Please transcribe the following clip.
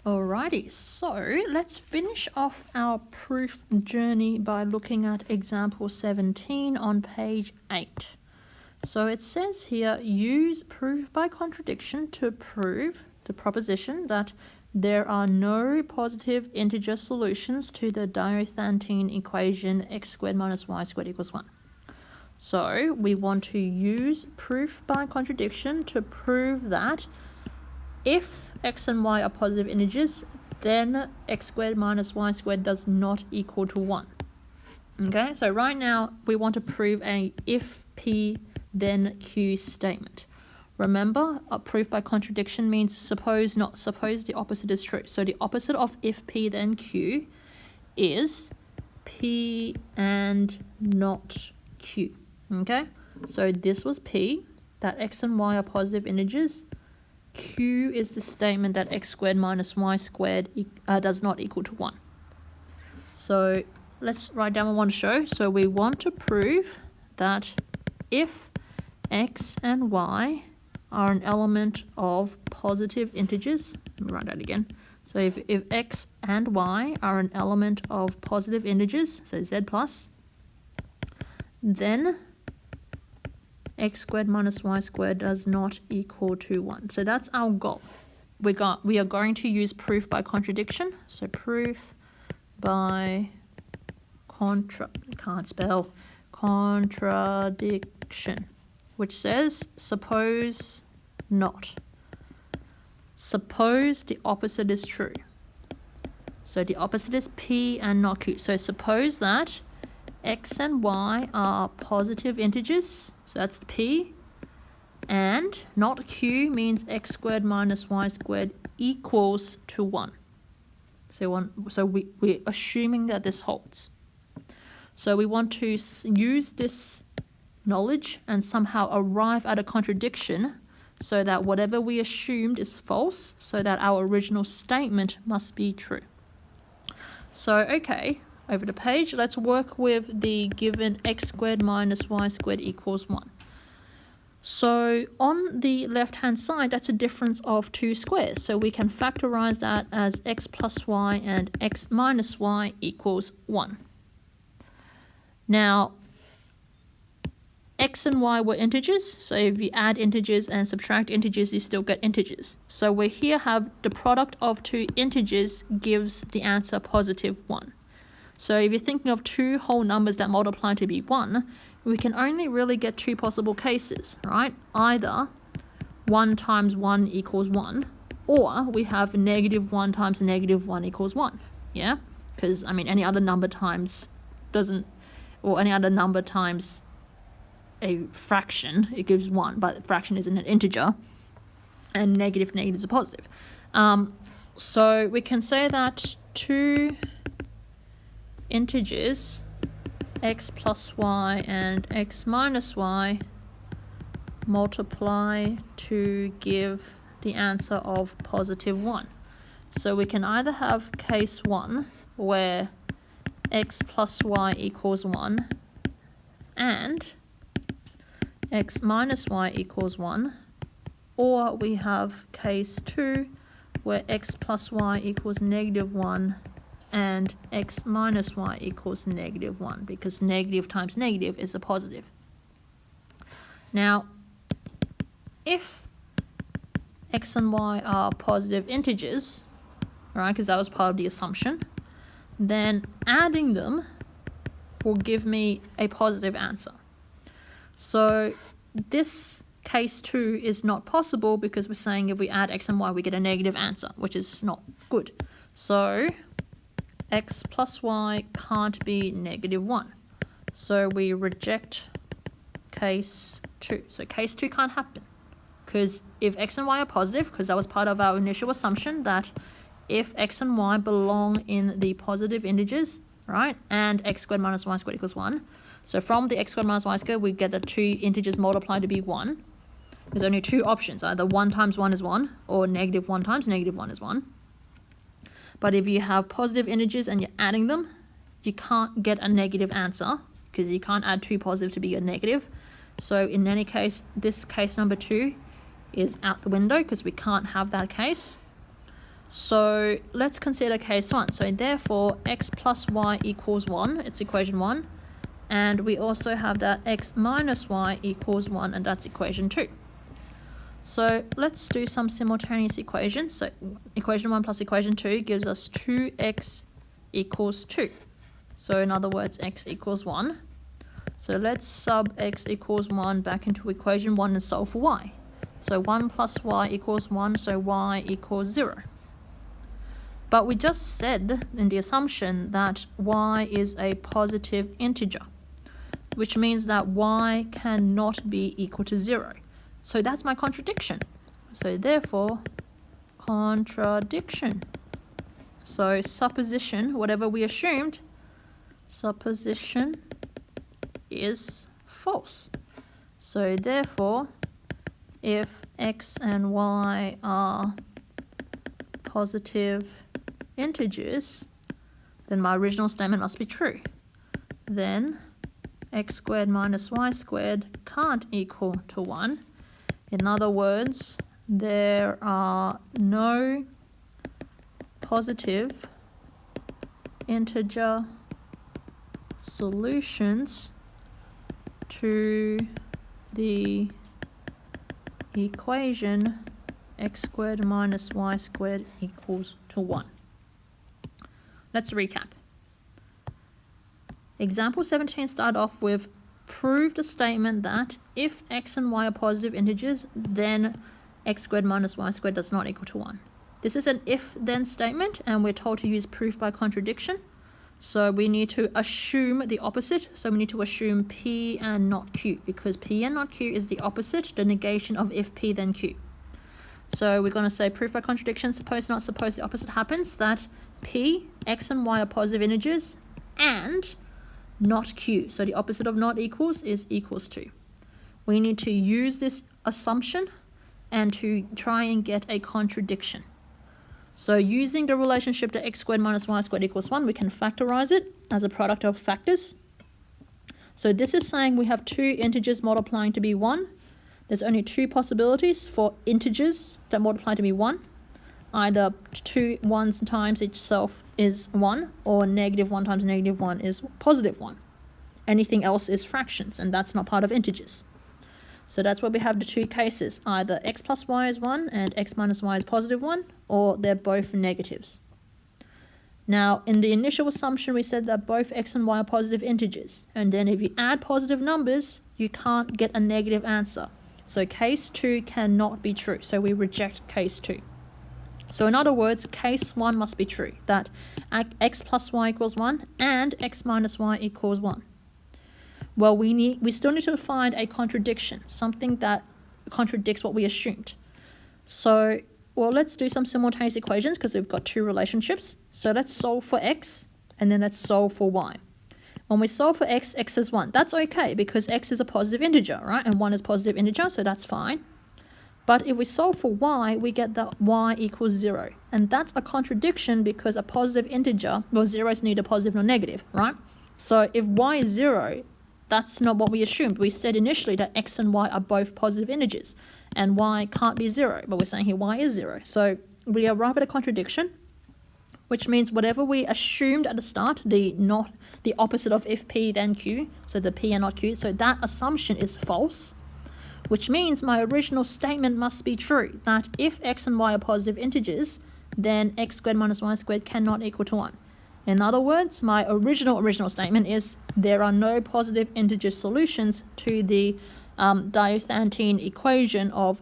Alrighty, so let's finish off our proof journey by looking at example 17 on page 8. So it says here, use proof by contradiction to prove the proposition that there are no positive integer solutions to the Diophantine equation x squared minus y squared equals 1. So we want to use proof by contradiction to prove that if x and y are positive integers, then x squared minus y squared does not equal to 1. Okay, so right now we want to prove a if p then q statement. Remember, a proof by contradiction means suppose the opposite is true. So the opposite of if p then q is p and not q. Okay, so this was p, that x and y are positive integers. Q is the statement that x squared minus y squared does not equal to 1. So let's write down what we want to show. So we want to prove that if x and y are an element of positive integers, let me write that again. So if x and y are an element of positive integers, so z plus, then x squared minus y squared does not equal to 1. So that's our goal. We are going to use proof by contradiction. So proof by contradiction, which says suppose not. Suppose the opposite is true. So the opposite is p and not q. So suppose that x and y are positive integers, so that's p, and not q means x squared minus y squared equals to 1. So we're assuming that this holds. So we want to use this knowledge and somehow arrive at a contradiction so that whatever we assumed is false, so that our original statement must be true. So, okay, over the page, let's work with the given x squared minus y squared equals 1. So on the left-hand side, that's a difference of 2 squares. So we can factorize that as x plus y and x minus y equals 1. Now, x and y were integers. So if you add integers and subtract integers, you still get integers. So we here have the product of 2 integers gives the answer positive 1. So if you're thinking of 2 whole numbers that multiply to be 1, we can only really get 2 possible cases, right? Either 1 times 1 equals 1, or we have negative 1 times negative 1 equals 1, yeah? Because, I mean, any other number times any other number times a fraction, it gives 1, but fraction isn't an integer, and negative is a positive. So we can say that 2 integers x plus y and x minus y multiply to give the answer of positive 1. So we can either have case 1 where x plus y equals 1 and x minus y equals 1, or we have case 2 where x plus y equals negative 1 and x minus y equals negative 1, because negative times negative is a positive. Now, if x and y are positive integers, right, because that was part of the assumption, then adding them will give me a positive answer. So this case 2 is not possible because we're saying if we add x and y, we get a negative answer, which is not good. So x plus y can't be negative 1. So we reject case 2. So case 2 can't happen. Because if x and y are positive, because that was part of our initial assumption that if x and y belong in the positive integers, right, and x squared minus y squared equals 1. So from the x squared minus y squared, we get the 2 integers multiplied to be 1. There's only 2 options. Either 1 times 1 is 1, or negative 1 times negative 1 is 1. But if you have positive integers and you're adding them, you can't get a negative answer because you can't add 2 positive to be a negative. So in any case, this case number 2 is out the window because we can't have that case. So let's consider case 1. So therefore, x plus y equals 1. It's equation 1. And we also have that x minus y equals 1, and that's equation 2. So let's do some simultaneous equations. So equation 1 plus equation 2 gives us 2x equals 2. So in other words, x equals 1. So let's sub x equals 1 back into equation 1 and solve for y. So 1 plus y equals 1, so y equals 0. But we just said in the assumption that y is a positive integer, which means that y cannot be equal to 0. So that's my contradiction. So therefore, contradiction. So supposition, whatever we assumed, supposition is false. So therefore, if x and y are positive integers, then my original statement must be true. Then x squared minus y squared can't equal to 1. In other words, there are no positive integer solutions to the equation x squared minus y squared equals to 1. Let's recap. Example 17 started off with prove the statement that if x and y are positive integers, then x squared minus y squared does not equal to 1. This is an if-then statement, and we're told to use proof by contradiction. So we need to assume the opposite. So we need to assume P and not Q, because P and not Q is the opposite, the negation of if P then Q. So we're going to say proof by contradiction, suppose not suppose the opposite happens, that P, x and y are positive integers, and not Q. So the opposite of not equals is equals to. We need to use this assumption and to try and get a contradiction. So using the relationship that x squared minus y squared equals 1, we can factorize it as a product of factors. So this is saying we have two integers multiplying to be 1. There's only two possibilities for integers that multiply to be 1. Either 2 1s times itself is 1, or negative 1 times negative 1 is positive 1. Anything else is fractions, and that's not part of integers. So that's why we have the two cases. Either x plus y is 1 and x minus y is positive 1, or they're both negatives. Now, in the initial assumption, we said that both x and y are positive integers. And then if you add positive numbers, you can't get a negative answer. So case 2 cannot be true. So we reject case 2. So in other words, case 1 must be true, that x plus y equals 1 and x minus y equals 1. Well, we still need to find a contradiction, something that contradicts what we assumed. So, well, let's do some simultaneous equations because we've got two relationships. So let's solve for x, and then let's solve for y. When we solve for x, x is 1. That's okay because x is a positive integer, right? And 1 is positive integer, so that's fine. But if we solve for y, we get that y equals 0. And that's a contradiction because a positive integer, well, 0 is neither positive nor negative, right? So if y is 0, that's not what we assumed. We said initially that x and y are both positive integers, and y can't be 0, but we're saying here y is 0. So we arrive at a contradiction, which means whatever we assumed at the start, the opposite of if P then Q, so the P and not Q, so that assumption is false, which means my original statement must be true, that if x and y are positive integers, then x squared minus y squared cannot equal to 1. In other words, my original statement is there are no positive integer solutions to the Diophantine equation of